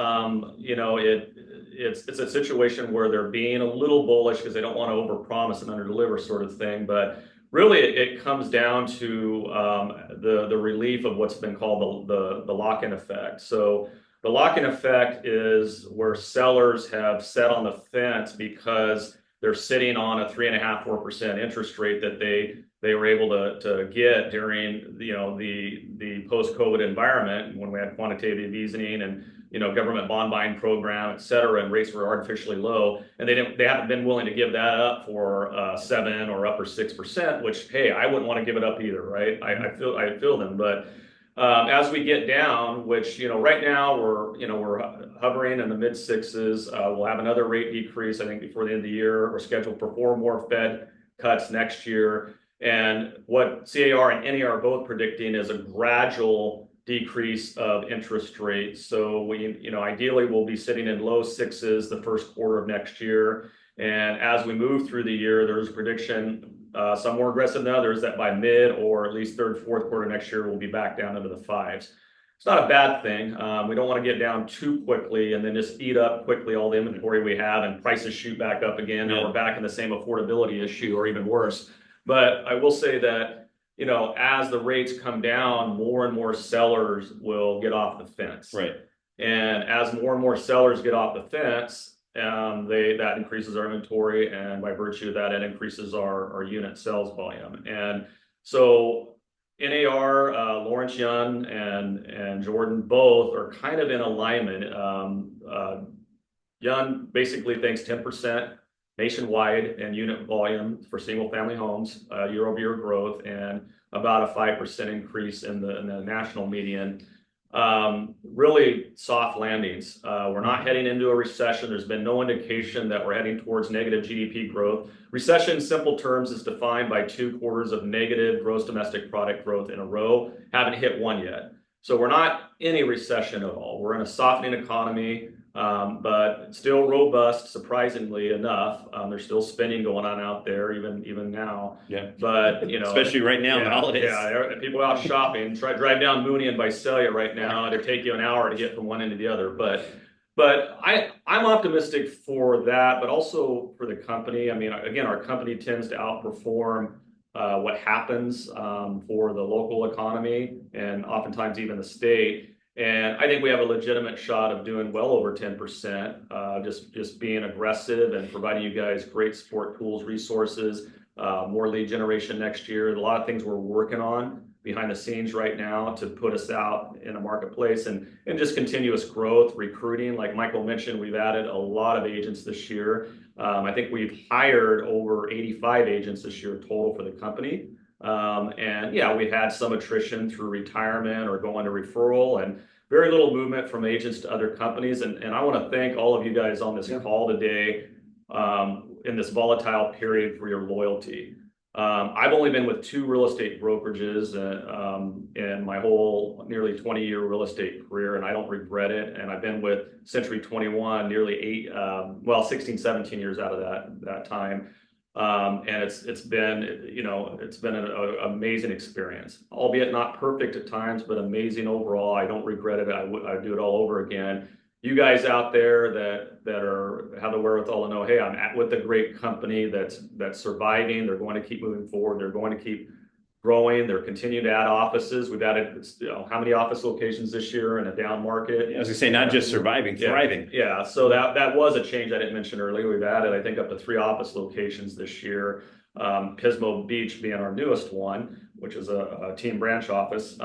you know, it's a situation where they're being a little bullish because they don't want to overpromise and underdeliver, sort of thing. But really, it comes down to the relief of what's been called the lock-in effect. So The lock-in effect is where sellers have set on the fence because they're sitting on a 3.5–4% interest rate that they were able to get during the post-COVID environment when we had quantitative easing and government bond buying program, et cetera, and rates were artificially low, and they haven't been willing to give that up for 7 or upper 6%, which, hey, I wouldn't want to give it up either, right? I feel them, but as we get down, which right now we're hovering in the mid sixes. We'll have another rate decrease, I think, before the end of the year. We're scheduled for 4 more Fed cuts next year, and what CAR and NAR are both predicting is a gradual decrease of interest rates. So we, ideally we'll be sitting in low 6s the first quarter of next year. And as we move through the year, there's a prediction, some more aggressive than others, that by mid or at least third, fourth quarter next year, we'll be back down into the 5s. It's not a bad thing. We don't want to get down too quickly and then just eat up quickly all the inventory we have and prices shoot back up again. Now we're back in the same affordability issue or even worse. But I will say that as the rates come down, more and more sellers will get off the fence. Right. And as more and more sellers get off the fence, that increases our inventory, and by virtue of that, it increases our unit sales volume. And so NAR, Lawrence Young and Jordan both are kind of in alignment. Young basically thinks 10% nationwide and unit volume for single family homes, year-over-year growth, and about a 5% increase in the national median. Really soft landings. We're not heading into a recession. There's been no indication that we're heading towards negative GDP growth. Recession, in simple terms, is defined by 2 quarters of negative gross domestic product growth in a row. Haven't hit one yet. So we're not in a recession at all. We're in a softening economy. But still robust, surprisingly enough. There's still spending going on out there, even now. Yeah. But especially right now in the holidays. Yeah, people out shopping. Drive down Mooney and Visalia right now. It'll take you an hour to get from one end to the other. But I'm optimistic for that, but also for the company. I mean, again, our company tends to outperform what happens for the local economy and oftentimes even the state. And I think we have a legitimate shot of doing well over 10%, just being aggressive and providing you guys great support tools, resources, more lead generation next year. A lot of things we're working on behind the scenes right now to put us out in the marketplace and just continuous growth, recruiting. Like Michael mentioned, we've added a lot of agents this year. I think we've hired over 85 agents this year total for the company. And yeah, we've had some attrition through retirement or going to referral, and very little movement from agents to other companies. And I want to thank all of you guys on this call today in this volatile period for your loyalty. I've only been with 2 real estate brokerages in my whole nearly 20-year real estate career, and I don't regret it. And I've been with Century 21 nearly 16, 17 years out of that time. And it's been an amazing experience, albeit not perfect at times, but amazing overall. I don't regret it. I'd do it all over again. You guys out there that have the wherewithal to know, hey, I'm with a great company that's surviving. They're going to keep moving forward. They're going to keep growing. They're continuing to add offices. We've added how many office locations this year in a down market? Yeah, I was gonna say, not just surviving, thriving. Yeah. So that was a change I didn't mention earlier. We've added, I think, up to 3 office locations this year. Pismo Beach being our newest one, which is a team branch office.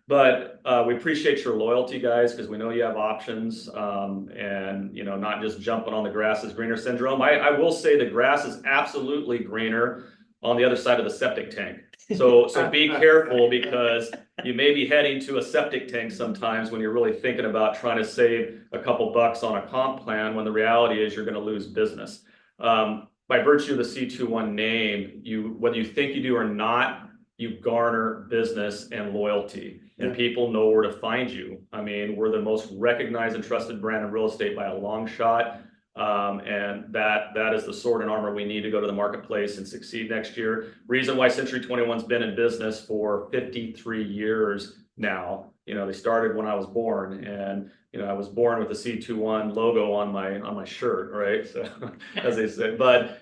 But we appreciate your loyalty, guys, because we know you have options, and not just jumping on the grass is greener syndrome. I will say the grass is absolutely greener on the other side of the septic tank. So be careful, because you may be heading to a septic tank sometimes when you're really thinking about trying to save a couple bucks on a comp plan, when the reality is you're going to lose business. By virtue of the C21 name, whether you think you do or not, you garner business and loyalty, and people know where to find you. I mean, we're the most recognized and trusted brand in real estate by a long shot. And that is the sword and armor we need to go to the marketplace and succeed next year. Reason why Century 21's been in business for 53 years now they started when I was born, and I was born with the C21 logo on my shirt, right? So as they say, but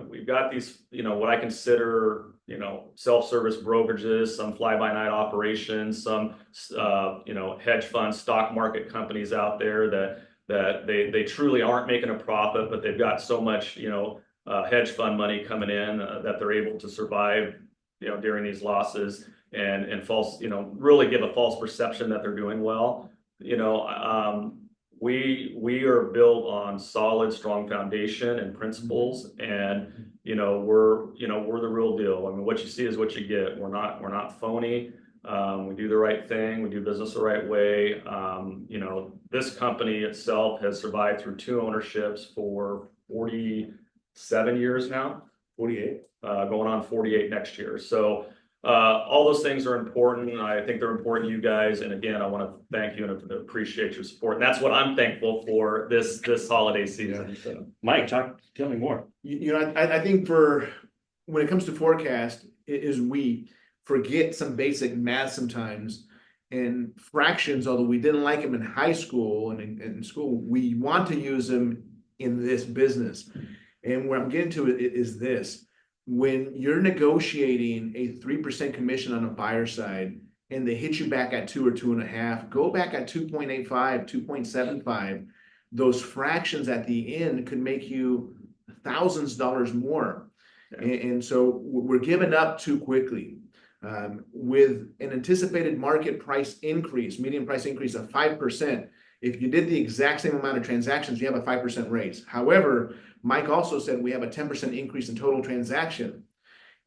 we've got these, what I consider, self-service brokerages, some fly-by-night operations, some hedge funds, stock market companies out there that they truly aren't making a profit, but they've got so much hedge fund money coming in that they're able to survive during these losses, and false, really give a false perception that they're doing well. We are built on solid, strong foundation and principles, and we're the real deal. I mean, what you see is what you get. We're not phony. We do the right thing. We do business the right way. This company itself has survived through 2 ownerships for 47 years now. 48. Going on 48 next year. So all those things are important. I think they're important to you guys. And again, I want to thank you and appreciate your support. And that's what I'm thankful for this holiday season. Yeah. So. Mike, tell me more. I think when it comes to forecast, is we forget some basic math sometimes, and fractions, although we didn't like them in high school and in school, we want to use them in this business. And where I'm getting to it is this: when you're negotiating a 3% commission on a buyer side and they hit you back at 2 or 2.5, go back at 2.85, 2.75. Those fractions at the end could make you thousands of dollars more. Yeah. And so we're giving up too quickly. With an anticipated market price increase, median price increase of 5%, if you did the exact same amount of transactions, you have a 5% raise. However, Mike also said we have a 10% increase in total transaction.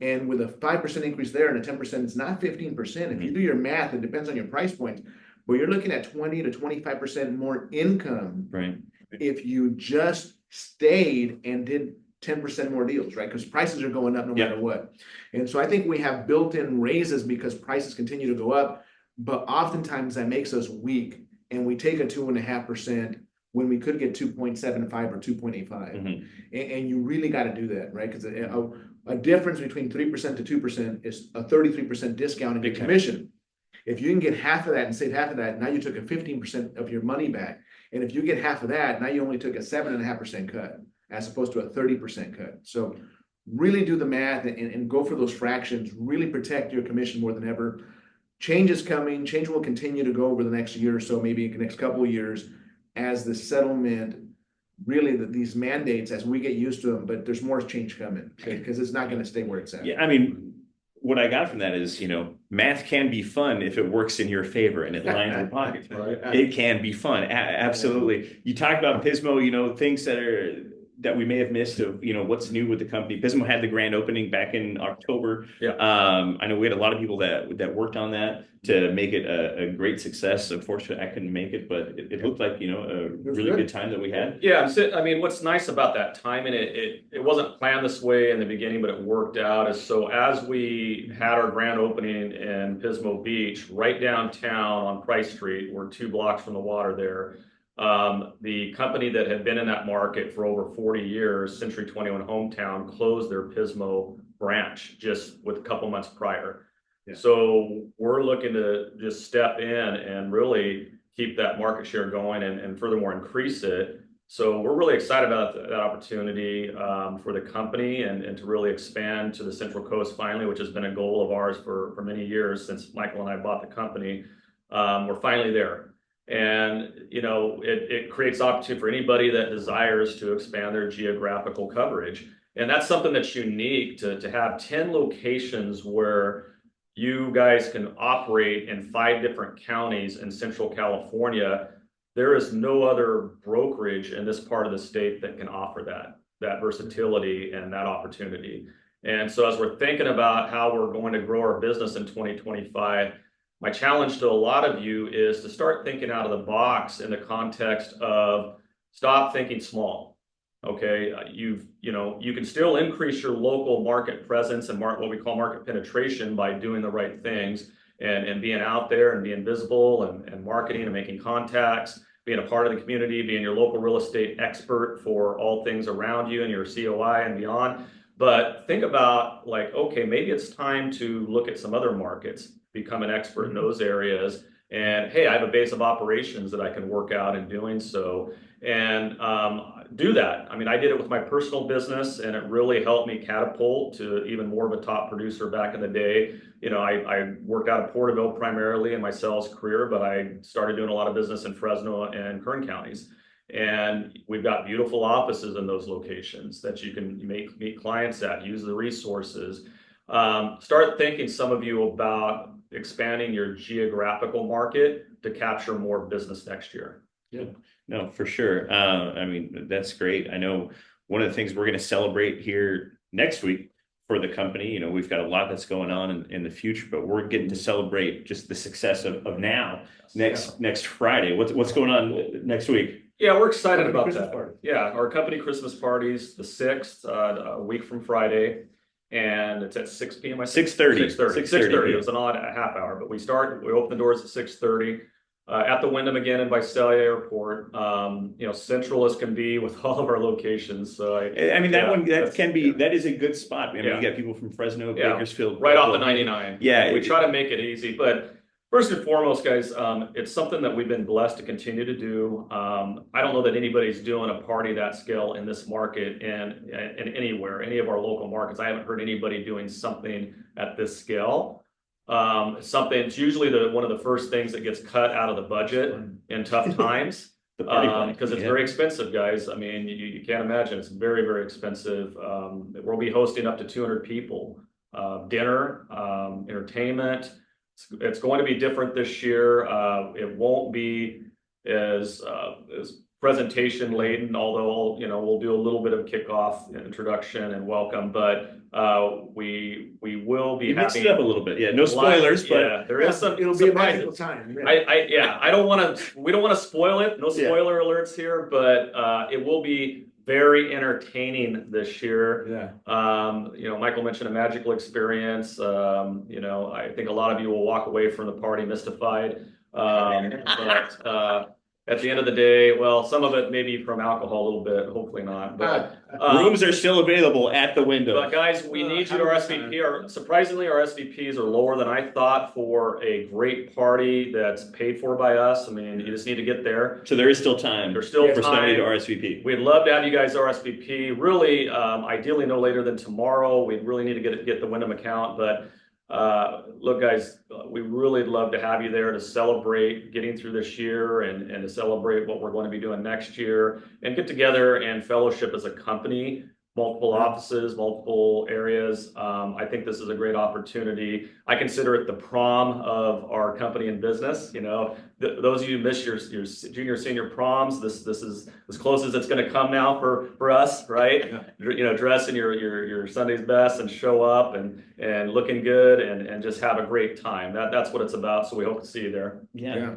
And with a 5% increase there and a 10%, it's not 15%. If you do your math, it depends on your price points, but you're looking at 20 to 25% more income. Right. If you just stayed and did 10% more deals, right? Because prices are going up no matter what. And so I think we have built-in raises because prices continue to go up, but oftentimes that makes us weak, and we take a 2.5% when we could get 2.75 or 2.85. Mm-hmm. And you really got to do that, right? Because a difference between 3% to 2% is a 33% discount in your commission. If you can get half of that and save half of that, now you took a 15% of your money back. And if you get half of that, now you only took a 7.5% cut as opposed to a 30% cut. So really do the math and go for those fractions. Really protect your commission more than ever. Change is coming. Change will continue to go over the next year or so, maybe the next couple of years, as the settlement, really these mandates, as we get used to them. But there's more change coming, because it's not going to stay where it's at. Yeah, I mean, what I got from that is, math can be fun if it works in your favor and it lines your pockets. Right. It can be fun. Absolutely. You talked about Pismo, things that we may have missed of, what's new with the company. Pismo had the grand opening back in October. Yeah. I know we had a lot of people that worked on that to make it a great success. Unfortunately, I couldn't make it, but it looked like, a really good time that we had. Yeah. I mean, what's nice about that time, and it wasn't planned this way in the beginning, but it worked out, is so as we had our grand opening in Pismo Beach, right downtown on Price Street, we're 2 blocks from the water there. The company that had been in that market for over 40 years, Century 21 Hometown, closed their Pismo branch just with a couple months prior. Yeah. So we're looking to just step in and really keep that market share going and furthermore increase it. So we're really excited about that opportunity for the company and to really expand to the Central Coast finally, which has been a goal of ours for many years since Michael and I bought the company. We're finally there. And, it creates opportunity for anybody that desires to expand their geographical coverage. And that's something that's unique to have 10 locations where you guys can operate in 5 different counties in Central California. There is no other brokerage in this part of the state that can offer that versatility and that opportunity. And so as we're thinking about how we're going to grow our business in 2025, my challenge to a lot of you is to start thinking out of the box in the context of stop thinking small. Okay, you can still increase your local market presence and what we call market penetration by doing the right things and being out there and being visible and marketing and making contacts, being a part of the community, being your local real estate expert for all things around you and your COI and beyond. But think about okay, maybe it's time to look at some other markets. become an expert in those areas. And hey, I have a base of operations that I can work out in doing so, and do that. I mean, I did it with my personal business, and it really helped me catapult to even more of a top producer back in the day. You know, I worked out of Porterville primarily in my sales career, but I started doing a lot of business in Fresno and Kern counties. And we've got beautiful offices in those locations that you can meet clients at, use the resources. Start thinking, some of you, about expanding your geographical market to capture more business next year. Yeah. No, for sure. I mean, that's great. I know one of the things we're going to celebrate here next week for the company, you know, we've got a lot that's going on in the future, but we're getting to celebrate just the success of now next Friday. What's going on next week? Yeah, we're excited Company about Christmas that. party. Yeah, our company Christmas party's the 6th, a week from Friday, and it's at 6 p.m. 6:30. 6:30. It was an odd half hour, but we open the doors at 6:30 at the Wyndham again in Visalia Airport. You know, central as can be with all of our locations. So I mean, that is a good spot. I mean, you got people from Fresno, Bakersfield, right off the 99. Yeah, we try to make it easy, but first and foremost, guys, it's something that we've been blessed to continue to do. I don't know that anybody's doing a party that scale in this market and anywhere, any of our local markets. I haven't heard anybody doing something at this scale. It's usually one of the first things that gets cut out of the budget in tough times. Because it's very expensive, guys. I mean, you can't imagine. It's very, very expensive. We'll be hosting up to 200 people, dinner, entertainment. It's going to be different this year. It won't be as presentation laden, although we'll do a little bit of kickoff, introduction, and welcome. But we will be mix it up a little bit. Yeah, no spoilers, but there is some. It'll be a magical time. I don't want to. We don't want to spoil it. No spoiler alerts here, but it will be very entertaining this year. Yeah. Michael mentioned a magical experience. I think a lot of you will walk away from the party mystified. But at the end of the day, well, some of it may be from alcohol a little bit, hopefully not. But rooms are still available at the window. But guys, we need you to RSVP. Surprisingly, our SVPs are lower than I thought for a great party that's paid for by us. I mean, you just need to get there. So there is still time. There's still for time somebody to RSVP. We'd love to have you guys RSVP. Really, ideally no later than tomorrow. We really need to get the Wyndham account, but look, guys, we really love to have you there to celebrate getting through this year and to celebrate what we're going to be doing next year and get together and fellowship as a company, multiple offices, multiple areas. I think this is a great opportunity. I consider it the prom of our company and business. Those of you who miss your junior, senior proms, this is as close as it's going to come now for us, right? Yeah. Dress in your Sunday's best and show up and looking good and just have a great time. That's what it's about. So we hope to see you there. Yeah.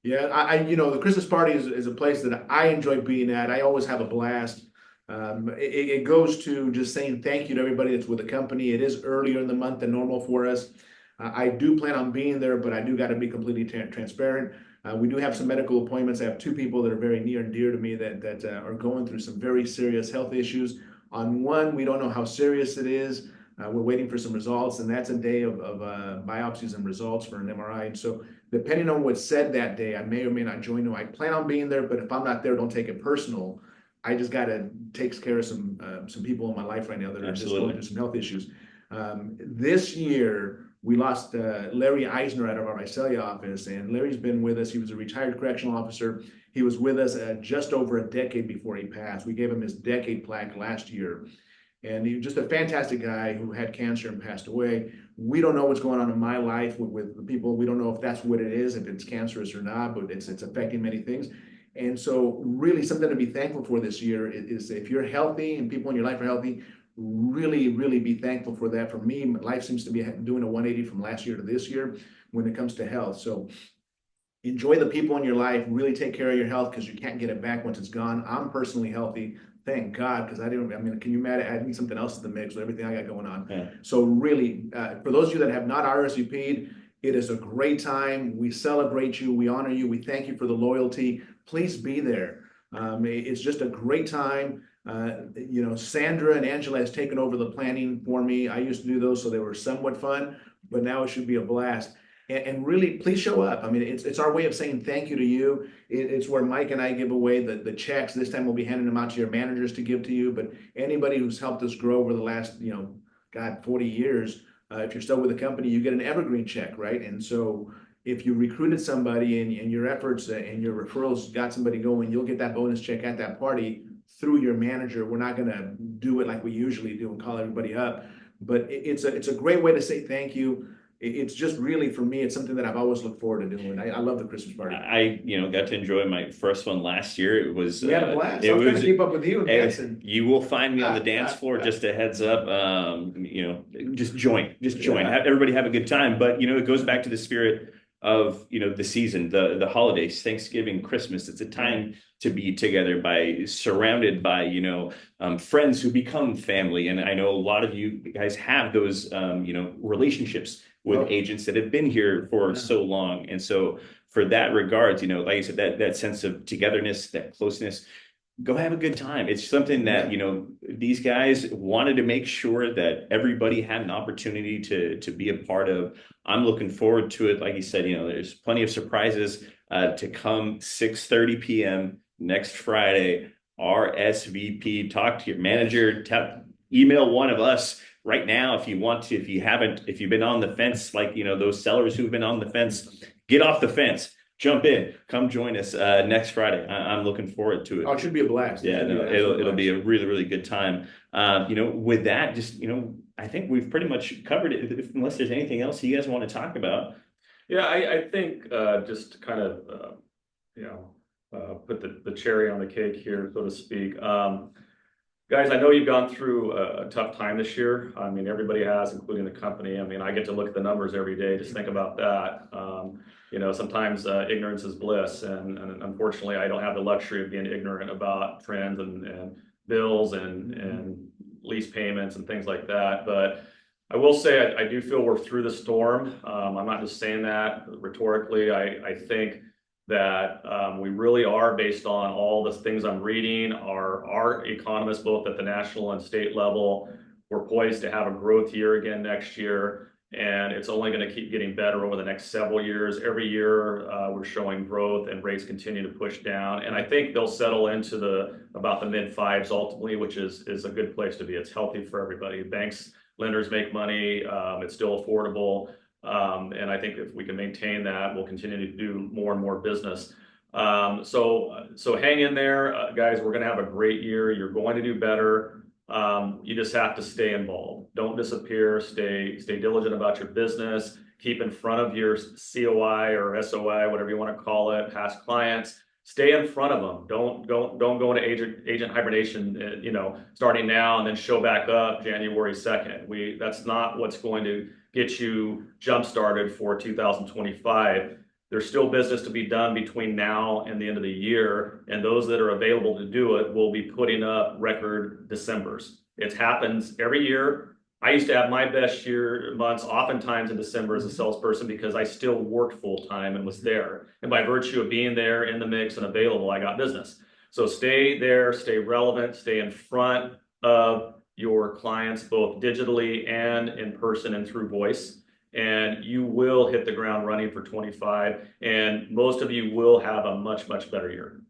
The Christmas party is a place that I enjoy being at. I always have a blast. It goes to just saying thank you to everybody that's with the company. It is earlier in the month than normal for us. I do plan on being there, but I do got to be completely transparent. We do have some medical appointments. I have 2 people that are very near and dear to me that are going through some very serious health issues. On one, we don't know how serious it is. We're waiting for some results, and that's a day of biopsies and results for an MRI. And so depending on what's said that day, I may or may not join you. I plan on being there, but if I'm not there, don't take it personal. I just got to take care of some people in my life right now that are just going through some health issues. This year, we lost Larry Eisner out of our Visalia office, and Larry's been with us. He was a retired correctional officer. He was with us just over a decade before he passed. We gave him his decade plaque last year. And he was just a fantastic guy who had cancer and passed away. We don't know what's going on in my life with the people. We don't know if that's what it is, if it's cancerous or not, but it's affecting many things. And so really something to be thankful for this year is if you're healthy and people in your life are healthy, really, really be thankful for that. For me, life seems to be doing a 180 from last year to this year when it comes to health. So enjoy the people in your life, really take care of your health because you can't get it back once it's gone. I'm personally healthy. Thank God, because can you imagine adding something else to the mix with everything I got going on? Yeah. So really, for those of you that have not RSVP'd, it is a great time. We celebrate you. We honor you. We thank you for the loyalty. Please be there. It's just a great time. You know, Sandra and Angela has taken over the planning for me. I used to do those, so they were somewhat fun, but now it should be a blast. And really, please show up. I mean, it's our way of saying thank you to you. It's where Mike and I give away the checks. This time we'll be handing them out to your managers to give to you. But anybody who's helped us grow over the last, you know, God, 40 years, if you're still with the company, you get an evergreen check, right? And so if you recruited somebody and your efforts and your referrals got somebody going, you'll get that bonus check at that party through your manager. We're not going to do it like we usually do and call everybody up, but it's a great way to say thank you. It's just really, for me, it's something that I've always looked forward to doing. I love the Christmas party. I got to enjoy my first one last year. It was We had a blast. it I was trying was to keep up with you and dancing. you will find me on the dance floor. Just a heads up. Just join. Yeah. Everybody have a good time. But it goes back to the spirit of the season, the holidays, Thanksgiving, Christmas. It's a time to be together, surrounded by friends who become family. And I know a lot of you guys have those relationships with agents that have been here for so long. And so for that regards, like I said, that sense of togetherness, that closeness, go have a good time. It's something that, these guys wanted to make sure that everybody had an opportunity to be a part of. I'm looking forward to it. Like you said, there's plenty of surprises to come. 6:30 p.m. next Friday. RSVP, talk to your manager, email one of us right now if you want to. If you've been on the fence, like those sellers who've been on the fence, get off the fence. Jump in, come join us next Friday. I'm looking forward to it. Oh, it should be a blast. Yeah, no, it'll be a really, really good time. With that, just I think we've pretty much covered it. Unless there's anything else you guys want to talk about. Yeah, I think just to kind of put the cherry on the cake here, so to speak. Guys, I know you've gone through a tough time this year. I mean, everybody has, including the company. I mean, I get to look at the numbers every day. Just think about that. Sometimes ignorance is bliss, and unfortunately, I don't have the luxury of being ignorant about trends and bills and lease payments and things like that. But I will say I do feel we're through the storm. I'm not just saying that rhetorically. I think that we really are, based on all the things I'm reading. Our economists, both at the national and state level, we're poised to have a growth year again next year. And it's only going to keep getting better over the next several years. Every year we're showing growth, and rates continue to push down. And I think they'll settle into about the mid fives ultimately, which is a good place to be. It's healthy for everybody. Banks, lenders make money. It's still affordable. And I think if we can maintain that, we'll continue to do more and more business. So hang in there, guys. We're going to have a great year. You're going to do better. You just have to stay involved. Don't disappear. Stay diligent about your business. Keep in front of your COI or SOI, whatever you want to call it, past clients. Stay in front of them. Don't go into agent hibernation, starting now and then show back up January 2nd. That's not what's going to get you jump started for 2025. There's still business to be done between now and the end of the year, and those that are available to do it will be putting up record Decembers. It happens every year. I used to have my best months oftentimes in December as a salesperson because I still worked full time and was there. And by virtue of being there in the mix and available, I got business. So stay there, stay relevant, stay in front of your clients, both digitally and in person and through voice. And you will hit the ground running for 25, and most of you will have a much, much better year.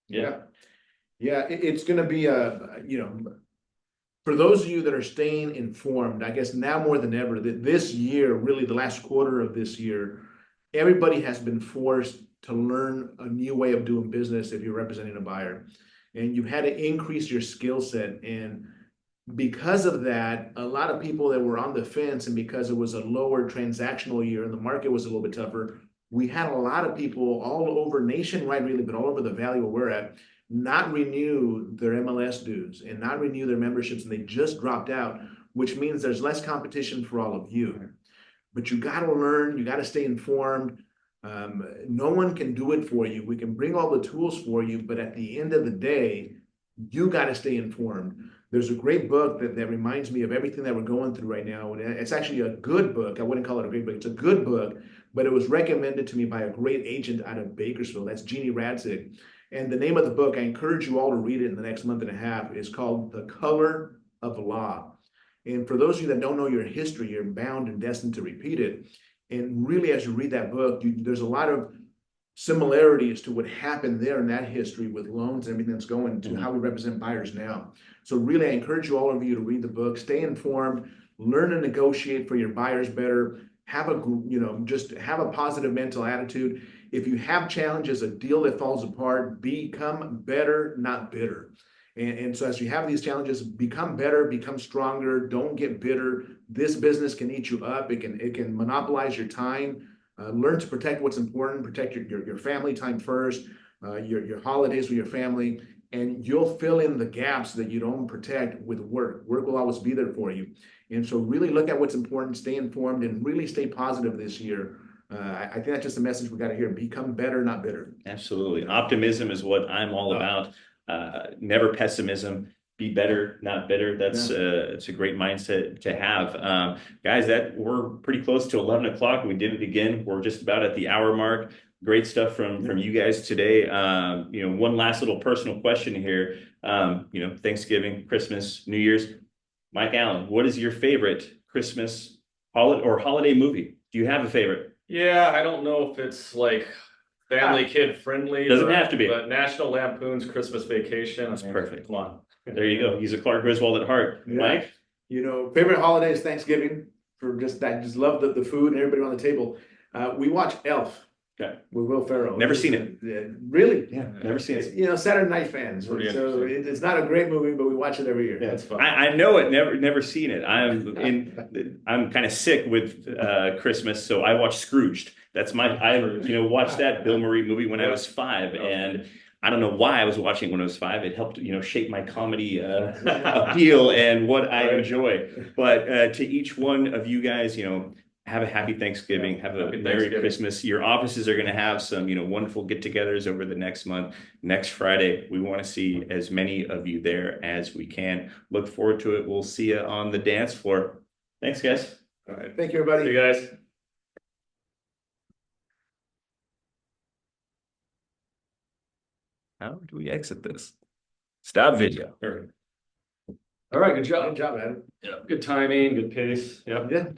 Yeah. It's going to be for those of you that are staying informed, I guess now more than ever, that this year, really the last quarter of this year, everybody has been forced to learn a new way of doing business if you're representing a buyer, and you've had to increase your skill set. And because of that, a lot of people that were on the fence, and because it was a lower transactional year and the market was a little bit tougher, we had a lot of people all over nationwide, really, but all over the valley where we're at, not renew their MLS dues and not renew their memberships, and they just dropped out, which means there's less competition for all of you. But you got to learn, you got to stay informed. No one can do it for you. We can bring all the tools for you, but at the end of the day, you got to stay informed. There's a great book that reminds me of everything that we're going through right now. And it's actually a good book. I wouldn't call it a great book. It's a good book, but it was recommended to me by a great agent out of Bakersfield. That's Jeannie Radzik. And the name of the book, I encourage you all to read it in the next month and a half, is called The Color of Law. And for those of you that don't know your history, you're bound and destined to repeat it. And really, as you read that book, there's a lot of similarities to what happened there in that history with loans and everything that's going to how we represent buyers now. So really, I encourage you, all of you, to read the book, stay informed, learn to negotiate for your buyers better, have a, just have a positive mental attitude. If you have challenges, a deal that falls apart, become better, not bitter. And so as you have these challenges, become better, become stronger, don't get bitter. This business can eat you up. It can monopolize your time. Learn to protect what's important, protect your family time first, your holidays with your family, and you'll fill in the gaps that you don't protect with work. Work will always be there for you. And so really look at what's important, stay informed, and really stay positive this year. I think that's just a message we got to hear. Become better, not bitter. Absolutely. Optimism is what I'm all about. Never pessimism. Be better, not bitter. That's it's a great mindset to have. Guys, that we're pretty close to 11 o'clock. We did it again. We're just about at the hour mark. Great stuff from you guys today. One last little personal question here. Thanksgiving, Christmas, New Year's. Mike Allen, what is your favorite Christmas holiday movie? Do you have a favorite? Yeah, I don't know if it's like family kid friendly. Doesn't have to be. But National Lampoon's Christmas Vacation. That's perfect. Come on. There you go. He's a Clark Griswold at heart. Yeah. Mike? Favorite holiday is Thanksgiving. For just that, just love the food and everybody on the table. We watch Elf. Okay. With Will Ferrell. Never seen it. Really? Yeah, never seen it. Saturday Night fans. Pretty So it's not a great movie, but we watch it every year. Yeah, it's fun. I know it. Never seen it. I'm kind of sick with Christmas, so I watch Scrooged. That's I watched that Bill Murray movie when I was 5, and I don't know why I was watching it when I was 5. It helped shape my comedy appeal and what I enjoy. But to each one of you guys, have a happy Thanksgiving. Have a Merry Christmas. Your offices are going to have some, wonderful get-togethers over the next month. Next Friday, we want to see as many of you there as we can. Look forward to it. We'll see you on the dance floor. Thanks, guys. All right. Thank you, everybody. See you guys. How do we exit this? Stop video. All right, good job. Good job, Adam. Yeah, good timing, good pace. Yeah. Yeah.